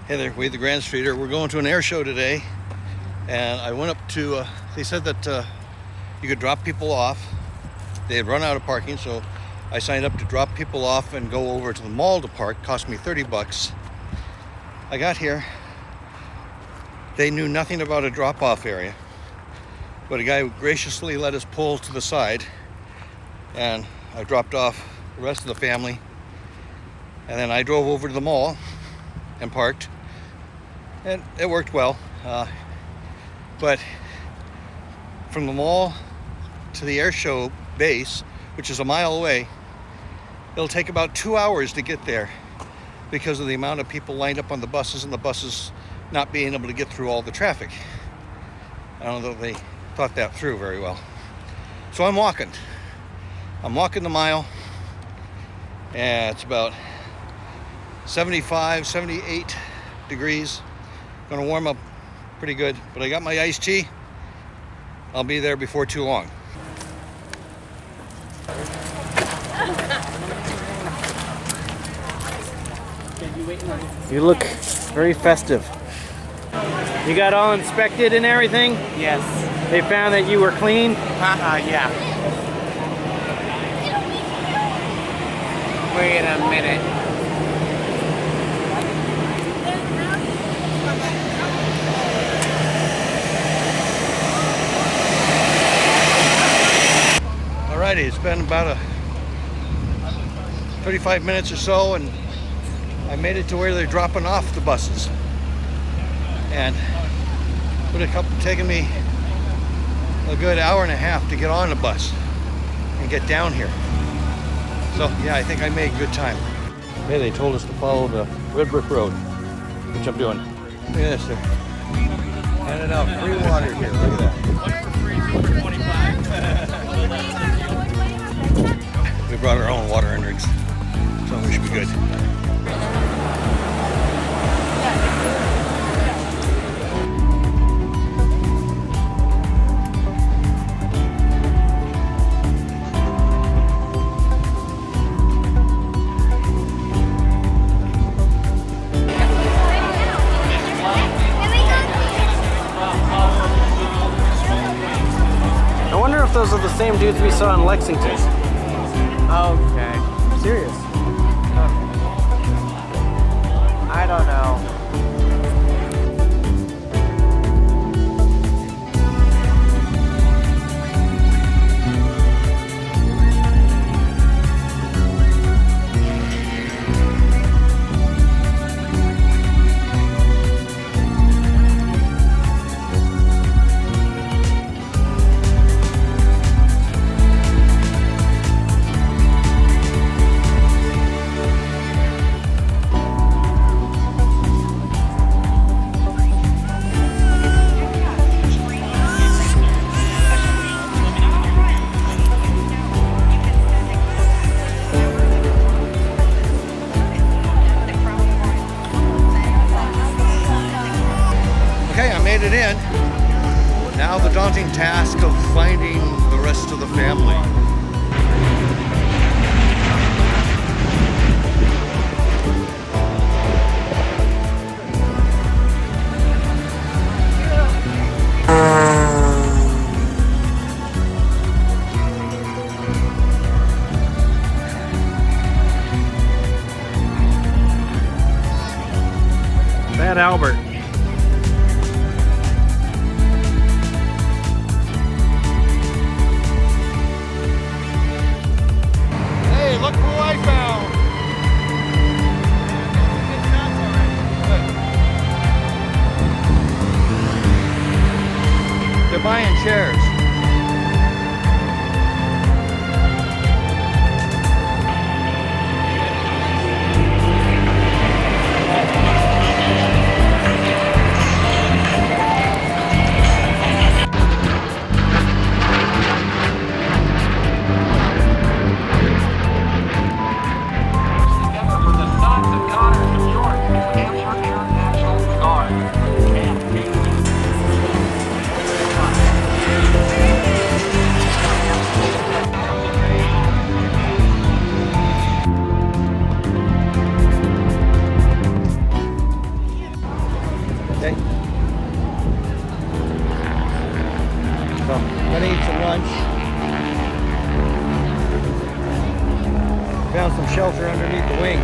Hey there, Wade the Grandstreeter. We're going to an air show today, and I went up to, they said that you could drop people off. They had run out of parking, so I signed up to drop people off and go over to the mall to park. Cost me 30 bucks. I got here. They knew nothing about a drop-off area, but a guy graciously let us pull to the side, and I dropped off the rest of the family, and then I drove over to the mall and parked, and it worked well. But from the mall to the air show base, which is a mile away, it'll take about 2 hours to get there because of the amount of people lined up on the buses and the buses not being able to get through all the traffic. I don't know if they thought that through very well. So I'm walking the mile, and it's about 75, 78 degrees. Gonna warm up pretty good, but I got my iced tea. I'll be there before too long. You look very festive. You got all inspected and everything? Yes. They found that you were clean? Yeah. Wait a minute. Alrighty, it's been about 35 minutes or so, and I made it to where they're dropping off the buses. And it would have taken me a good hour and a half to get on the bus and get down here. So yeah, I think I made good time. Hey, they told us to follow the Red Brick Road, which I'm doing. Look at this, they're handing out free water here. Look at that. We brought our own water and drinks, so we should be good. I wonder if those are the same dudes we saw in Lexington. Okay. Serious? I don't know. Okay, I made it in. Now the daunting task of finding the rest of the family. Bad Albert. Hey, look who I found! They're buying chairs. found some shelter underneath the wing.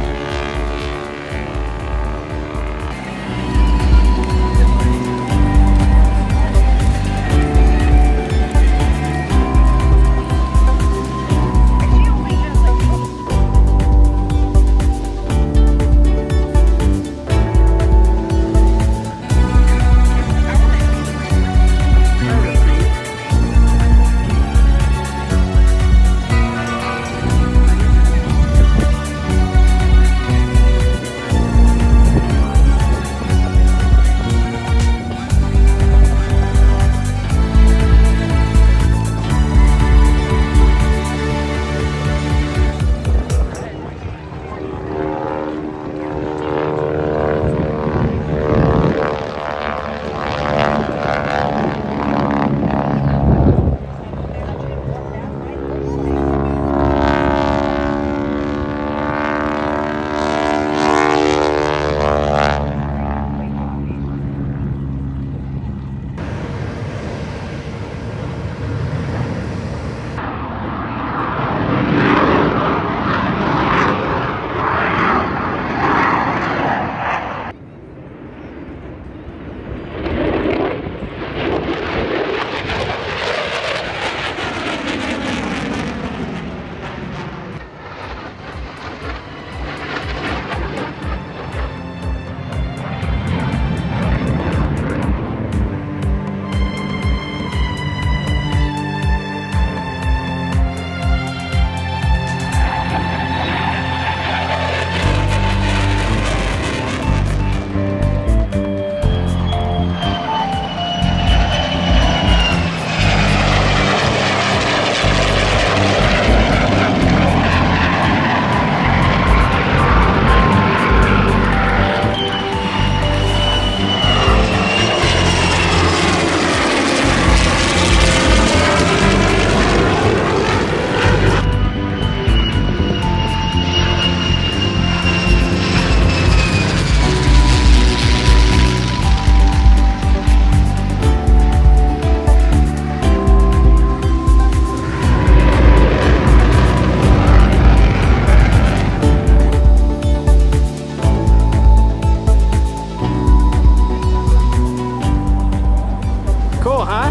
Cool, huh?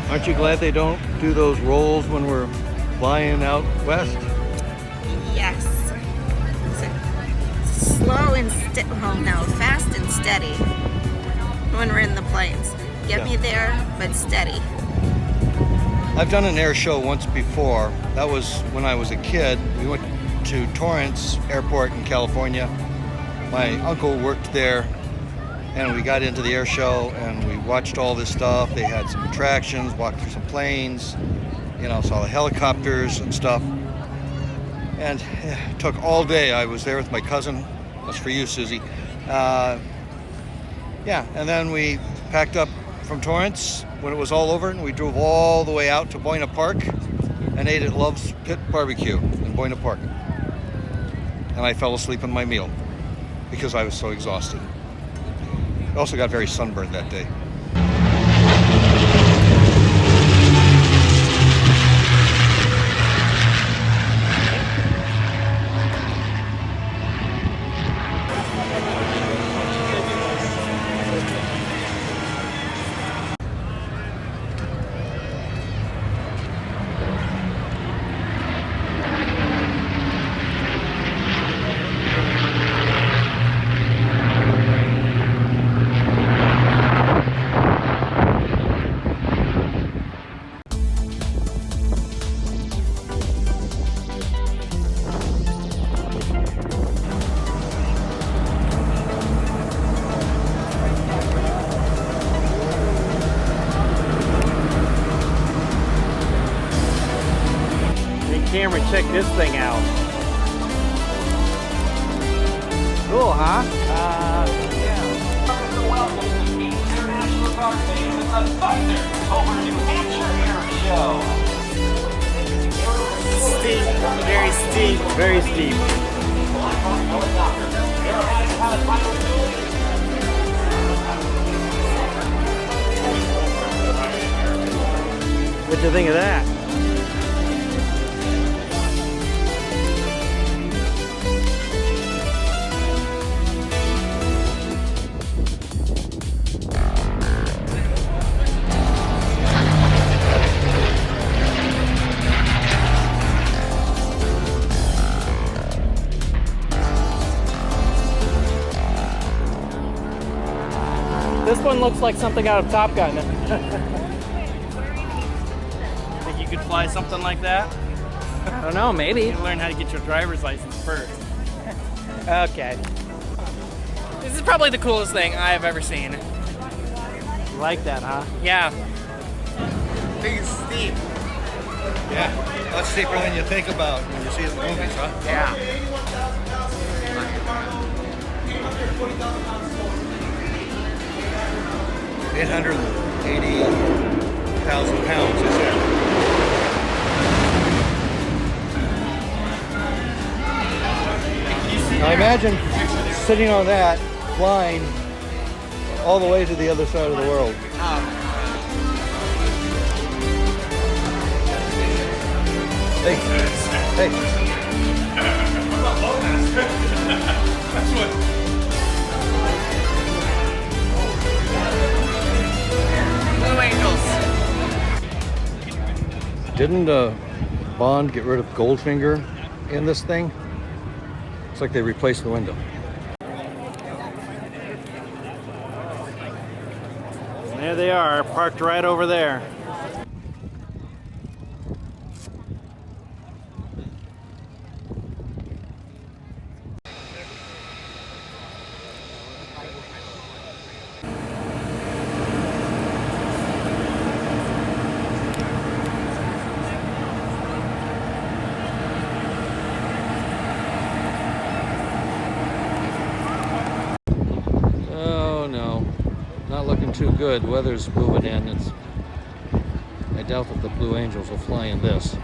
Aren't you glad they don't do those rolls when we're flying out west? Yes. So, slow and fast and steady when we're in the planes. Get me there, but steady. I've done an air show once before. That was when I was a kid. We went to Torrance Airport in California. My uncle worked there, and we got into the air show and we watched all this stuff. They had some attractions, walked through some planes, you know, saw the helicopters and stuff. And it took all day. I was there with my cousin. That's for you, Susie. Yeah, and then we packed up from Torrance when it was all over, and we drove all the way out to Buena Park and ate at Love's Pit Barbecue in Buena Park. And I fell asleep on my meal because I was so exhausted. I also got very sunburned that day. camera and check this thing out. Cool, huh? International car famous on Thunder over New Hampshire Air Show. Steep. Very steep. Very steep. What'd you think of that? This one looks like something out of Top Gun. Think you could fly something like that? I don't know, maybe. You learn how to get your driver's license first. Okay. This is probably the coolest thing I have ever seen. You like that, huh? Yeah. Big steep. Yeah, that's steeper than you think about when you see it in movies, huh? Yeah. 880,000 pounds, they said. Now imagine sitting on that, flying all the way to the other side of the world. Hey, hey. Blue Angels. Didn't Bond get rid of Goldfinger in this thing? Looks like they replaced the window. There they are, parked right over there. Oh no, not looking too good. Weather's moving in. I doubt that the Blue Angels will fly in this.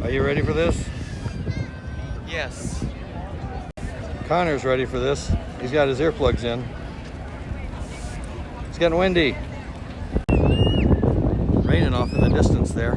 Are you ready for this? Yes. Connor's ready for this. He's got his earplugs in. It's getting windy. Raining off in the distance there.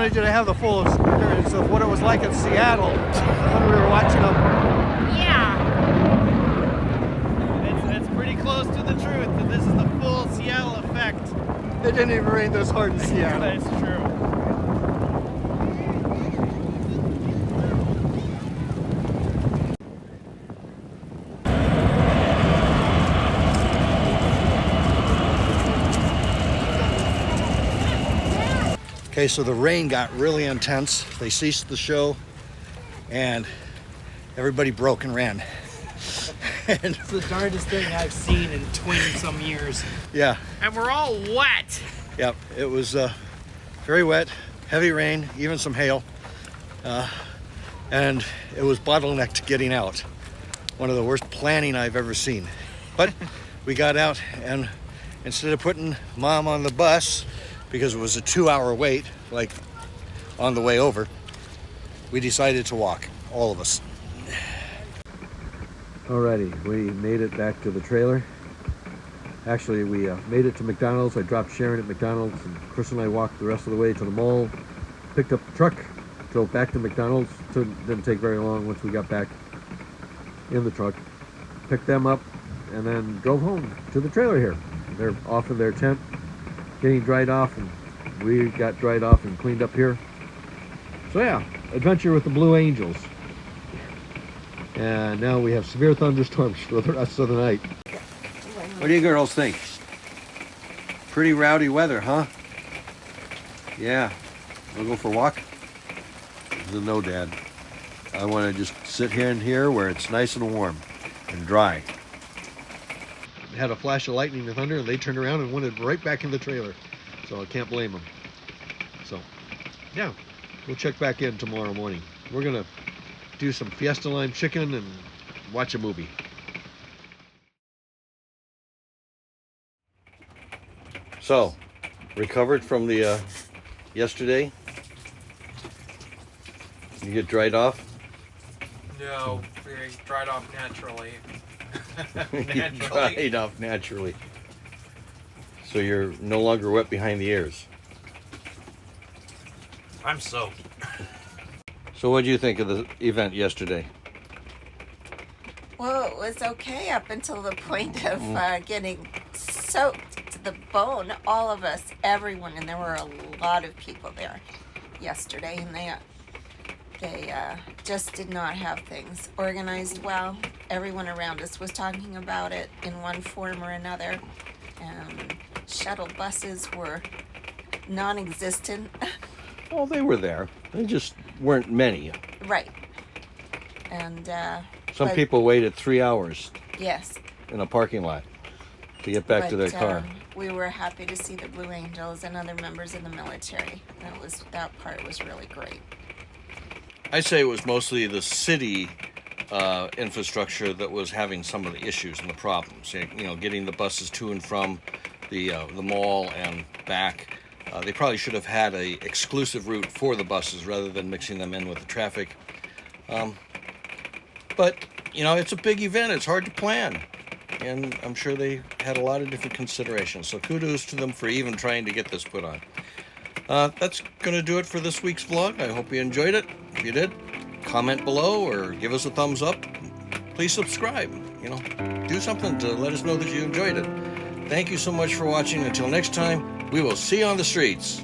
wanted you to have the full experience of what it was like in Seattle when we were watching them. Yeah. It's pretty close to the truth that this is the full Seattle effect. It didn't even rain this hard in Seattle. That's true. Okay, so the rain got really intense. They ceased the show and everybody broke and ran. And It's the darndest thing I've seen in 20-some years. yeah, And we're all wet. yep, it was very wet, heavy rain, even some hail. And it was bottlenecked getting out. One of the worst planning I've ever seen. But we got out, and instead of putting Mom on the bus, because it was a 2-hour wait, like on the way over, we decided to walk, all of us. Alrighty, we made it back to the trailer. Actually, we made it to McDonald's. I dropped Sharon at McDonald's, and Chris and I walked the rest of the way to the mall, picked up the truck, drove back to McDonald's. Didn't take very long once we got back in the truck. Picked them up, and then drove home to the trailer here. They're off in their tent, getting dried off, and we got dried off and cleaned up here. So yeah, adventure with the Blue Angels. And now we have severe thunderstorms for the rest of the night. What do you girls think? Pretty rowdy weather, huh? Yeah. Wanna go for a walk? No, Dad. I want to just sit here and here where it's nice and warm and dry. Had a flash of lightning and thunder, and they turned around and went right back in the trailer. So I can't blame them. So, yeah, we'll check back in tomorrow morning. We're gonna do some Fiesta Lime chicken and watch a movie. So, recovered from the yesterday? You get dried off? No, we dried off naturally. You dried off naturally. So you're no longer wet behind the ears. I'm soaked. So what do you think of the event yesterday? Well, it was okay up until the point of getting soaked to the bone. All of us, everyone, and there were a lot of people there yesterday, and they just did not have things organized well. Everyone around us was talking about it in one form or another. Shuttle buses were non-existent. Well, they were there. They just weren't many. Right. And Some but- people waited 3 hours yes. in a parking lot to get back to their car. We were happy to see the Blue Angels and other members of the military. That part was really great. I'd say it was mostly the city infrastructure that was having some of the issues and the problems. You know, getting the buses to and from the mall and back. They probably should have had a exclusive route for the buses rather than mixing them in with the traffic. But you know, it's a big event. It's hard to plan, and I'm sure they had a lot of different considerations. So kudos to them for even trying to get this put on. That's going to do it for this week's vlog. I hope you enjoyed it. If you did, comment below or give us a thumbs up. Please subscribe. You know, do something to let us know that you enjoyed it. Thank you so much for watching. Until next time, we will see you on the streets.